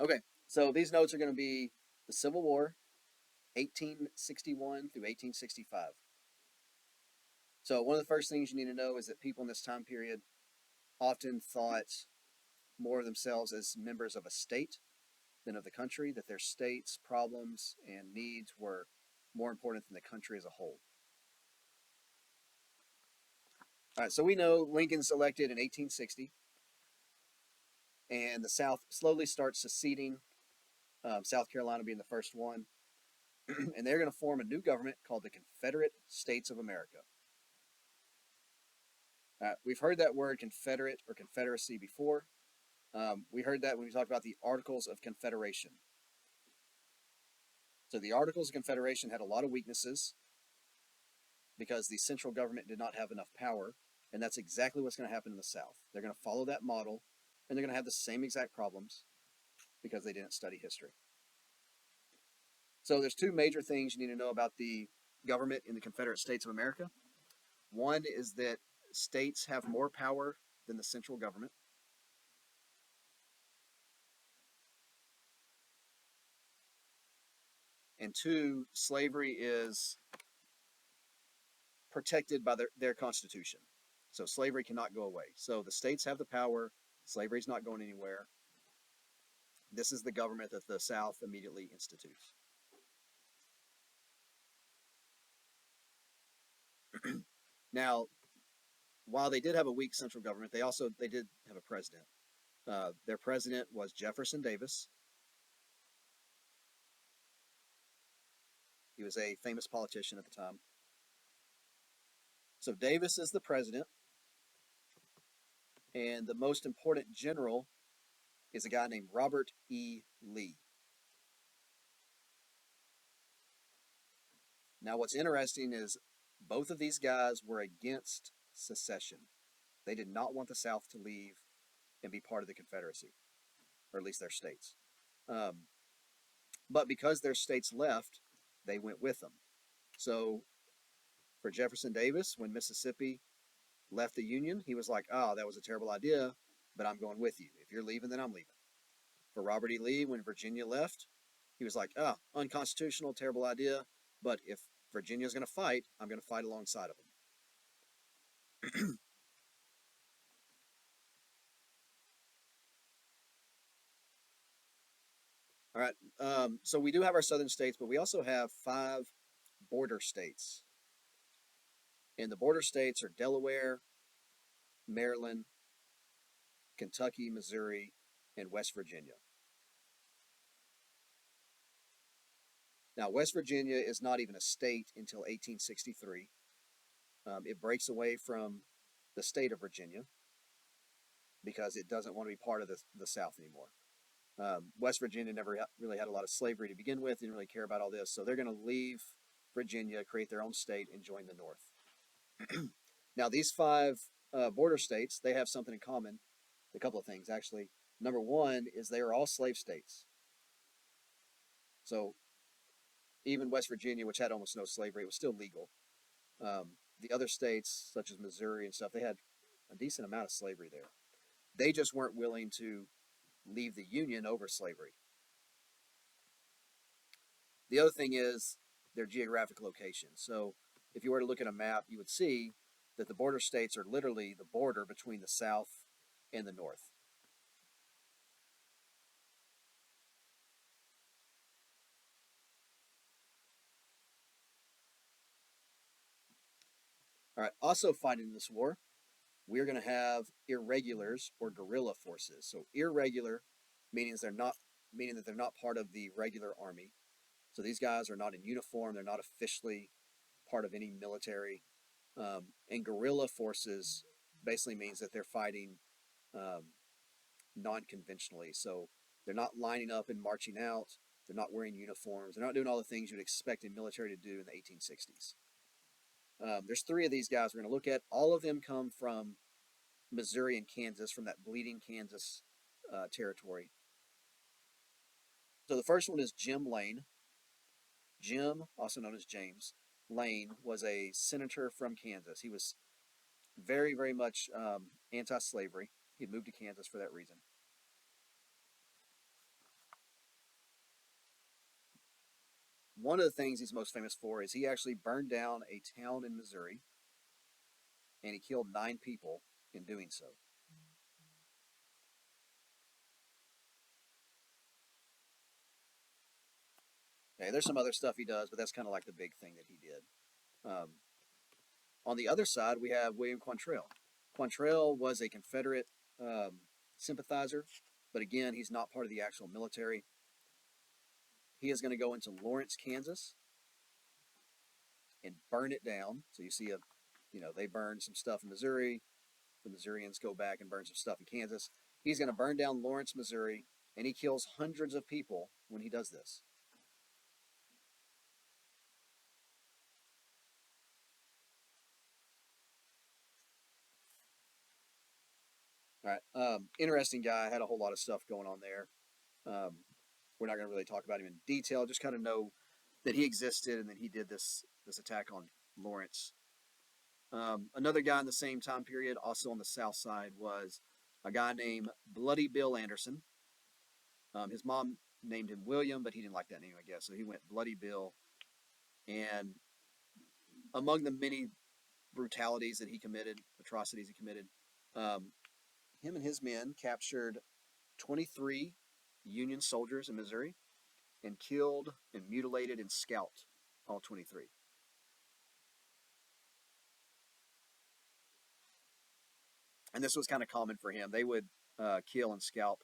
Okay, so these notes are going to be the Civil War, 1861 through 1865. So one of the first things you need to know is that people in this time period often thought more of themselves as members of a state than of the country, that their state's problems and needs were more important than the country as a whole. All right, so we know Lincoln's elected in 1860, and the South slowly starts seceding, South Carolina being the first one, and they're going to form a new government called the Confederate States of America. We've heard that word Confederate or Confederacy before. We heard that when we talked about the Articles of Confederation. So the Articles of Confederation had a lot of weaknesses because the central government did not have enough power, and that's exactly what's going to happen in the South. They're going to follow that model, and they're going to have the same exact problems because they didn't study history. So there's two major things you need to know about the government in the Confederate States of America. One is that states have more power than the central government. And two, slavery is protected by their Constitution. So slavery cannot go away. So the states have the power. Slavery is not going anywhere. This is the government that the South immediately institutes. Now, while they did have a weak central government, they did have a president. Their president was Jefferson Davis. He was a famous politician at the time. So Davis is the president, and the most important general is a guy named Robert E. Lee. Now, what's interesting is both of these guys were against secession. They did not want the South to leave and be part of the Confederacy, or at least their states. But because their states left, they went with them. So for Jefferson Davis, when Mississippi left the Union, he was like, oh, that was a terrible idea, but I'm going with you. If you're leaving, then I'm leaving. For Robert E. Lee, when Virginia left, he was like, oh, unconstitutional, terrible idea, but if Virginia's going to fight, I'm going to fight alongside of them. All right, so we do have our southern states, but we also have 5 border states. And the border states are Delaware, Maryland, Kentucky, Missouri, and West Virginia. Now, West Virginia is not even a state until 1863. It breaks away from the state of Virginia because it doesn't want to be part of the South anymore. West Virginia never really had a lot of slavery to begin with, didn't really care about all this, so they're going to leave Virginia, create their own state, and join the North. Now, these 5 border states, they have something in common, a couple of things, actually. Number one is they are all slave states. So even West Virginia, which had almost no slavery, it was still legal. The other states, such as Missouri and stuff, they had a decent amount of slavery there. They just weren't willing to leave the Union over slavery. The other thing is their geographic location. So if you were to look at a map, you would see that the border states are literally the border between the South and the North. All right, also fighting this war, we're going to have irregulars or guerrilla forces. So irregular meaning that they're not part of the regular army. So these guys are not in uniform, they're not officially part of any military. And guerrilla forces basically means that they're fighting non-conventionally. So they're not lining up and marching out, they're not wearing uniforms, they're not doing all the things you'd expect a military to do in the 1860s. There's 3 of these guys we're going to look at. All of them come from Missouri and Kansas, from that bleeding Kansas territory. So the first one is Jim Lane. Jim, also known as James Lane, was a senator from Kansas. He was very, very much anti-slavery. He had moved to Kansas for that reason. one of the things he's most famous for is he actually burned down a town in Missouri, and he killed 9 people in doing so. Okay, there's some other stuff he does, but that's kind of like the big thing that he did. Um, on the other side, we have William Quantrill. Quantrill was a Confederate um, sympathizer, but again, he's not part of the actual military. He is going to go into Lawrence, Kansas, and burn it down. So you see they burn some stuff in Missouri. The Missourians go back and burn some stuff in Kansas. He's going to burn down Lawrence, Missouri, and he kills hundreds of people when he does this. All right. Interesting guy. Had a whole lot of stuff going on there. Um, we're not going to really talk about him in detail. Just kind of know that he existed and that he did this attack on Lawrence. Another guy in the same time period, also on the south side, was a guy named Bloody Bill Anderson. His mom named him William, but he didn't like that name, I guess. So he went Bloody Bill. And among the many brutalities that he committed, atrocities he committed, um, him and his men captured 23 Union soldiers in Missouri and killed and mutilated and scalped all 23. And this was kind of common for him. They would kill and scalp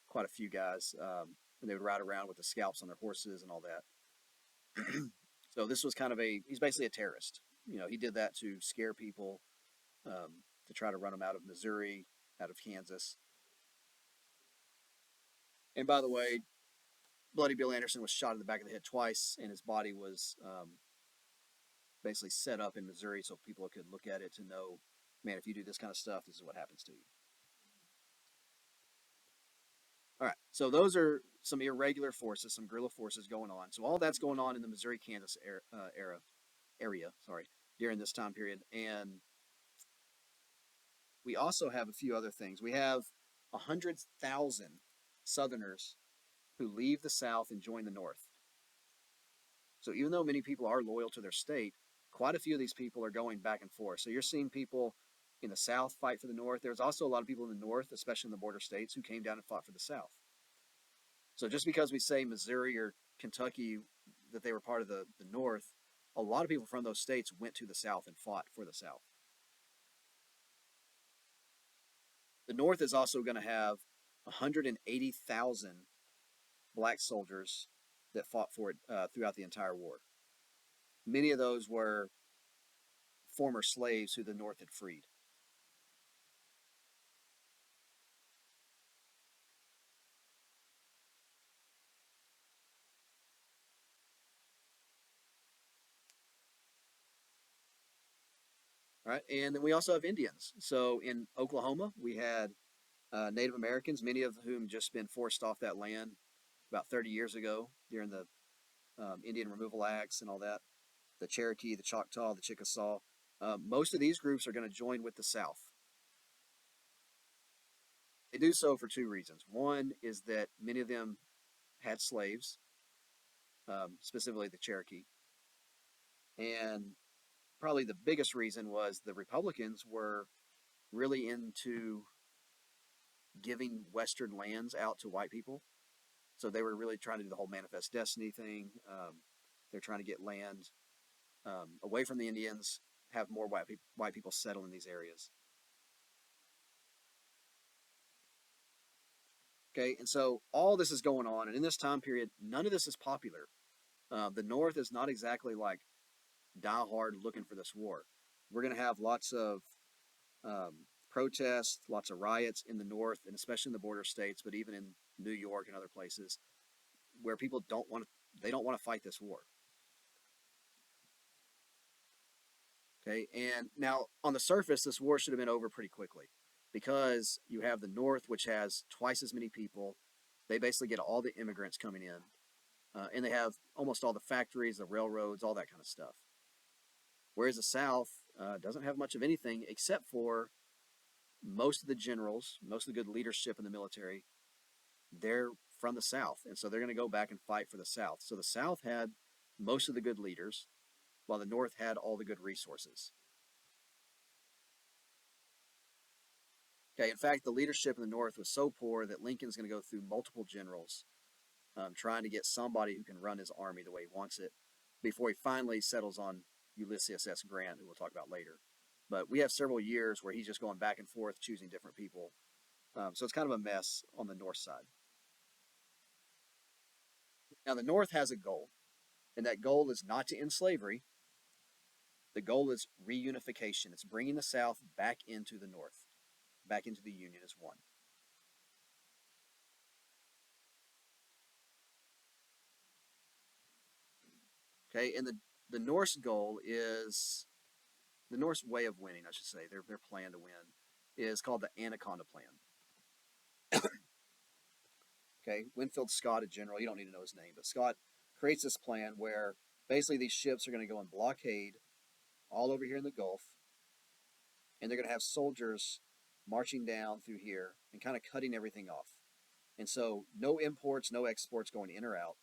quite a few guys, and they would ride around with the scalps on their horses and all that. So this was kind of he's basically a terrorist. He did that to scare people, to try to run them out of Missouri, out of Kansas. And by the way, Bloody Bill Anderson was shot in the back of the head twice, and his body was basically set up in Missouri so people could look at it to know, man, if you do this kind of stuff, this is what happens to you. All right, so those are some irregular forces, some guerrilla forces going on. So all that's going on in the Missouri-Kansas area, during this time period. And we also have a few other things. We have 100,000 Southerners who leave the South and join the North. So even though many people are loyal to their state, quite a few of these people are going back and forth. So you're seeing people in the South fight for the North. There's also a lot of people in the North, especially in the border states, who came down and fought for the South. So just because we say Missouri or Kentucky that they were part of the North, a lot of people from those states went to the South and fought for the South. The North is also going to have 180,000 black soldiers that fought for it throughout the entire war. Many of those were former slaves who the North had freed. All right, and then we also have Indians. So in Oklahoma, we had Native Americans, many of whom just been forced off that land about 30 years ago during the Indian Removal Acts and all that. The Cherokee, the Choctaw, the Chickasaw. Most of these groups are going to join with the South. They do so for two reasons. One is that many of them had slaves, specifically the Cherokee. And probably the biggest reason was the Republicans were really into giving Western lands out to white people. So they were really trying to do the whole manifest destiny thing. They're trying to get land away from the Indians, have more white people settle in these areas. Okay, and so all this is going on, and in this time period, none of this is popular. The North is not exactly like die hard looking for this war. We're going to have lots of protests, lots of riots in the North, and especially in the border states, but even in New York and other places, where people don't want to fight this war. Okay, and now on the surface, this war should have been over pretty quickly because you have the North, which has twice as many people. They basically get all the immigrants coming in, and they have almost all the factories, the railroads, all that kind of stuff. Whereas the South doesn't have much of anything except for most of the generals, most of the good leadership in the military. They're from the South, and so they're going to go back and fight for the South. So the South had most of the good leaders, while the North had all the good resources. Okay, in fact, the leadership in the North was so poor that Lincoln's going to go through multiple generals trying to get somebody who can run his army the way he wants it before he finally settles on Ulysses S. Grant, who we'll talk about later. But we have several years where he's just going back and forth choosing different people. So it's kind of a mess on the North side. Now, the North has a goal, and that goal is not to end slavery. The goal is reunification. It's bringing the South back into the North, back into the Union as one. Okay, and the Norse goal is the Norse way of winning, I should say, their plan to win is called the Anaconda Plan. Okay, Winfield Scott, a general, you don't need to know his name, but Scott creates this plan where basically these ships are going to go in blockade all over here in the Gulf, and they're going to have soldiers marching down through here and kind of cutting everything off. And so no imports, no exports going in or out.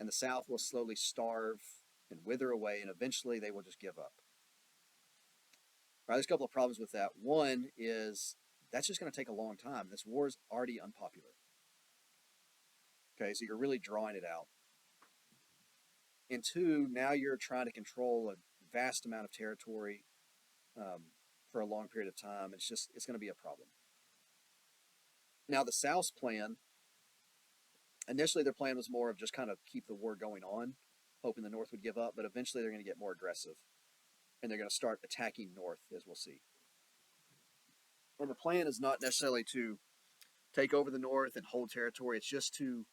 And the South will slowly starve and wither away, and eventually they will just give up. All right, there's a couple of problems with that. One is that's just going to take a long time. This war is already unpopular. Okay, so you're really drawing it out. And two, now you're trying to control a vast amount of territory for a long period of time. It's going to be a problem. Now, the South's plan, initially their plan was more of just kind of keep the war going on, hoping the North would give up, but eventually they're going to get more aggressive. And they're going to start attacking North, as we'll see. And the plan is not necessarily to take over the North and hold territory. It's just to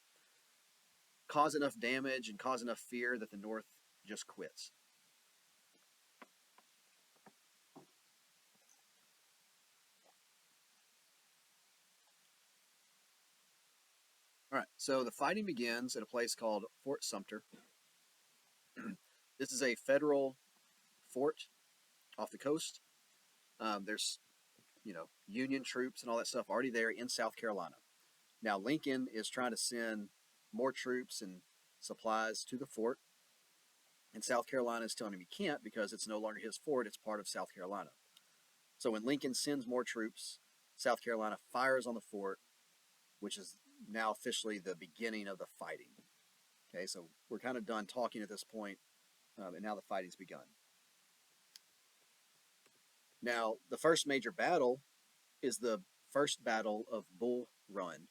cause enough damage and cause enough fear that the North just quits. All right, so the fighting begins at a place called Fort Sumter. This is a federal fort off the coast. There's, Union troops and all that stuff already there in South Carolina. Now, Lincoln is trying to send more troops and supplies to the fort, and South Carolina is telling him he can't because it's no longer his fort, it's part of South Carolina. So when Lincoln sends more troops, South Carolina fires on the fort, which is now officially the beginning of the fighting. Okay, so we're kind of done talking at this point, and now the fighting's begun. Now, the first major battle is the first battle of Bull Run.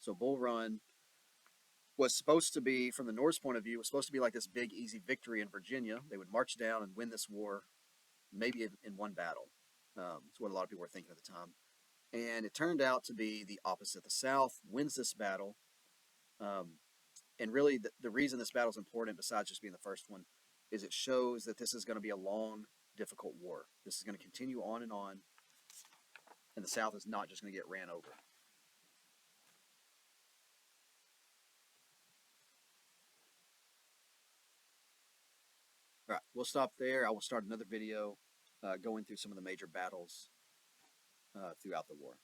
So Bull Run was supposed to be, from the Norse point of view, was supposed to be like this big, easy victory in Virginia. They would march down and win this war, maybe in one battle. That's what a lot of people were thinking at the time. And it turned out to be the opposite. The South wins this battle. And really, the reason this battle is important, besides just being the first one, is it shows that this is going to be a long, difficult war. This is going to continue on, and the South is not just going to get ran over. All right, we'll stop there. I will start another video going through some of the major battles throughout the war.